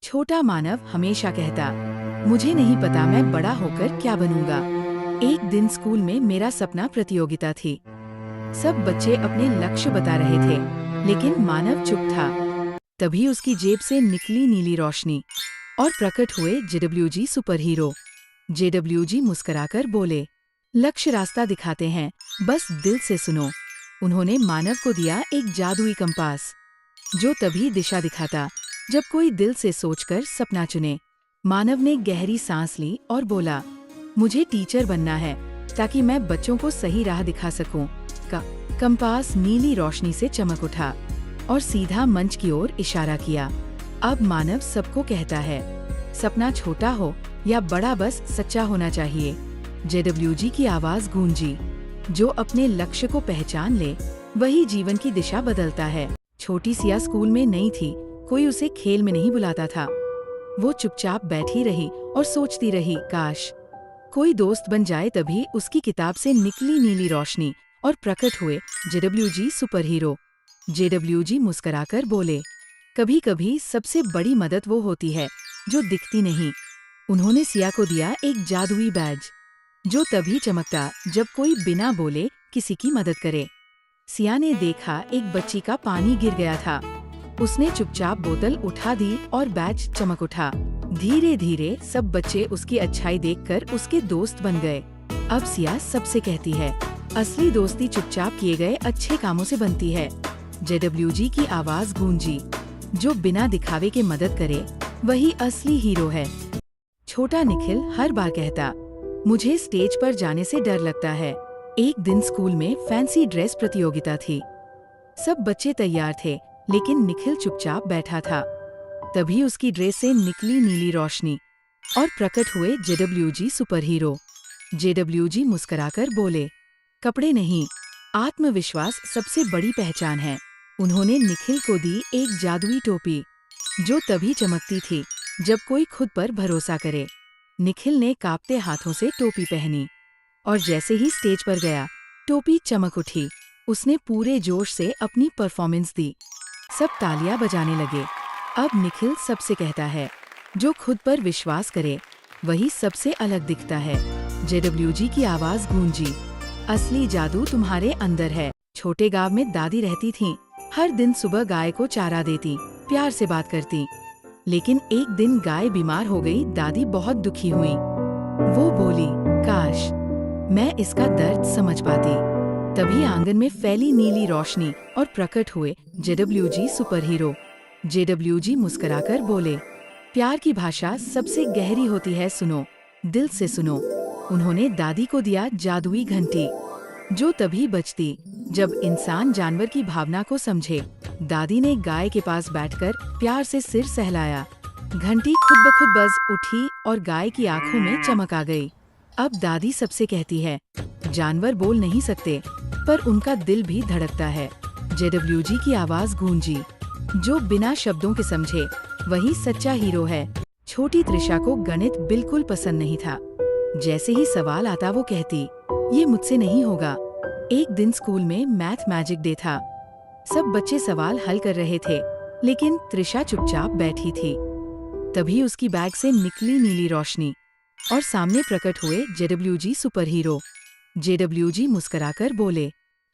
छोटा मानव हमेशा कहता, मुझे नहीं पता मैं बड़ा होकर क्या बनूंगा। एक दिन स्कूल में मेरा सपना प्रतियोगिता थी। सब बच्चे अपने लक्ष्य बता रहे थे, लेकिन मानव चुप था। तभी उसकी जेब से निकली नीली रोशनी और प्रकट हुए जेडब्ल्यूजी सुपर हीरो। जेडब्ल्यूजी मुस्कुराकर बोले, लक्ष्य रास्ता दिखाते हैं, बस दिल से सुनो। उन्होंने मानव को दिया एक जादुई कंपास, जो तभी दिशा दिखाता जब कोई दिल से सोचकर सपना चुने। मानव ने गहरी सांस ली और बोला, मुझे टीचर बनना है ताकि मैं बच्चों को सही राह दिखा सकूं। कंपास नीली रोशनी से चमक उठा और सीधा मंच की ओर इशारा किया। अब मानव सबको कहता है, सपना छोटा हो या बड़ा, बस सच्चा होना चाहिए। जेडब्ल्यूजी की आवाज गूंजी, जो अपने लक्ष्य को पहचान ले वही जीवन की दिशा बदलता है। छोटी सिया स्कूल में नई थी, कोई उसे खेल में नहीं बुलाता था। वो चुपचाप बैठी रही और सोचती रही, काश कोई दोस्त बन जाए। तभी उसकी किताब से निकली नीली रोशनी और प्रकट हुए जेडब्ल्यूजी सुपर हीरो। जेडब्ल्यूजी मुस्कुराकर बोले, कभी कभी सबसे बड़ी मदद वो होती है जो दिखती नहीं। उन्होंने सिया को दिया एक जादुई बैज, जो तभी चमकता जब कोई बिना बोले किसी की मदद करे। सिया ने देखा एक बच्ची का पानी गिर गया था। उसने चुपचाप बोतल उठा दी और बैज चमक उठा। धीरे धीरे सब बच्चे उसकी अच्छाई देखकर उसके दोस्त बन गए। अब सिया सबसे कहती है, असली दोस्ती चुपचाप किए गए अच्छे कामों से बनती है। जेडब्ल्यूजी की आवाज गूंजी, जो बिना दिखावे के मदद करे वही असली हीरो है। छोटा निखिल हर बार कहता, मुझे स्टेज पर जाने से डर लगता है। एक दिन स्कूल में फैंसी ड्रेस प्रतियोगिता थी। सब बच्चे तैयार थे, लेकिन निखिल चुपचाप बैठा था। तभी उसकी ड्रेस से निकली नीली रोशनी और प्रकट हुए जेडब्ल्यूजी सुपर हीरो। जेडब्ल्यूजी मुस्कुराकर बोले, कपड़े नहीं, आत्मविश्वास सबसे बड़ी पहचान है। उन्होंने निखिल को दी एक जादुई टोपी, जो तभी चमकती थी जब कोई खुद पर भरोसा करे। निखिल ने कांपते हाथों से टोपी पहनी और जैसे ही स्टेज पर गया, टोपी चमक उठी। उसने पूरे जोश से अपनी परफॉर्मेंस दी। सब तालियां बजाने लगे। अब निखिल सबसे कहता है, जो खुद पर विश्वास करे वही सबसे अलग दिखता है। जेडब्ल्यूजी की आवाज गूंजी, असली जादू तुम्हारे अंदर है। छोटे गांव में दादी रहती थीं। हर दिन सुबह गाय को चारा देती, प्यार से बात करती। लेकिन एक दिन गाय बीमार हो गई। दादी बहुत दुखी हुई। वो बोली, काश मैं इसका दर्द समझ पाती। तभी आंगन में फैली नीली रोशनी और प्रकट हुए जेडब्ल्यूजी सुपर हीरो। जेडब्ल्यूजी मुस्कुराकर बोले, प्यार की भाषा सबसे गहरी होती है, सुनो, दिल से सुनो। उन्होंने दादी को दिया जादुई घंटी, जो तभी बजती जब इंसान जानवर की भावना को समझे। दादी ने गाय के पास बैठकर प्यार से सिर सहलाया। घंटी खुद ब खुद बज उठी और गाय की आंखों में चमक आ गई। अब दादी सबसे कहती है, जानवर बोल नहीं सकते, पर उनका दिल भी धड़कता है। जेडब्ल्यूजी की आवाज गूंजी, जो बिना शब्दों के समझे वही सच्चा हीरो है। छोटी त्रिशा को गणित बिल्कुल पसंद नहीं था। जैसे ही सवाल आता वो कहती, ये मुझसे नहीं होगा। एक दिन स्कूल में मैथ मैजिक डे था। सब बच्चे सवाल हल कर रहे थे, लेकिन त्रिशा चुपचाप बैठी थी। तभी उसकी बैग से निकली नीली रोशनी और सामने प्रकट हुए जेडब्ल्यूजी सुपर हीरो। जेडब्ल्यूजी मुस्कुराकर बोले,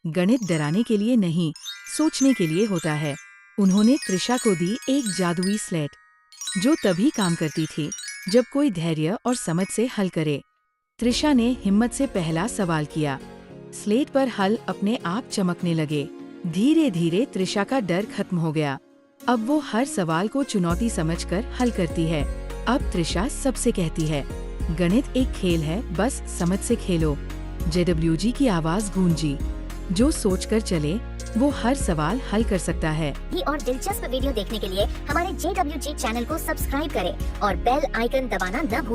गणित डराने के लिए नहीं, सोचने के लिए होता है। उन्होंने त्रिशा को दी एक जादुई स्लेट, जो तभी काम करती थी जब कोई धैर्य और समझ से हल करे। त्रिशा ने हिम्मत से पहला सवाल किया। स्लेट पर हल अपने आप चमकने लगे। धीरे धीरे त्रिशा का डर खत्म हो गया। अब वो हर सवाल को चुनौती समझकर हल करती है। अब त्रिशा सबसे कहती है, गणित एक खेल है, बस समझ से खेलो। जेडब्ल्यूजी की आवाज गूंजी, जो सोचकर चले वो हर सवाल हल कर सकता है। और दिलचस्प वीडियो देखने के लिए हमारे JWG चैनल को सब्सक्राइब करें और बेल आइकन दबाना न भूलें।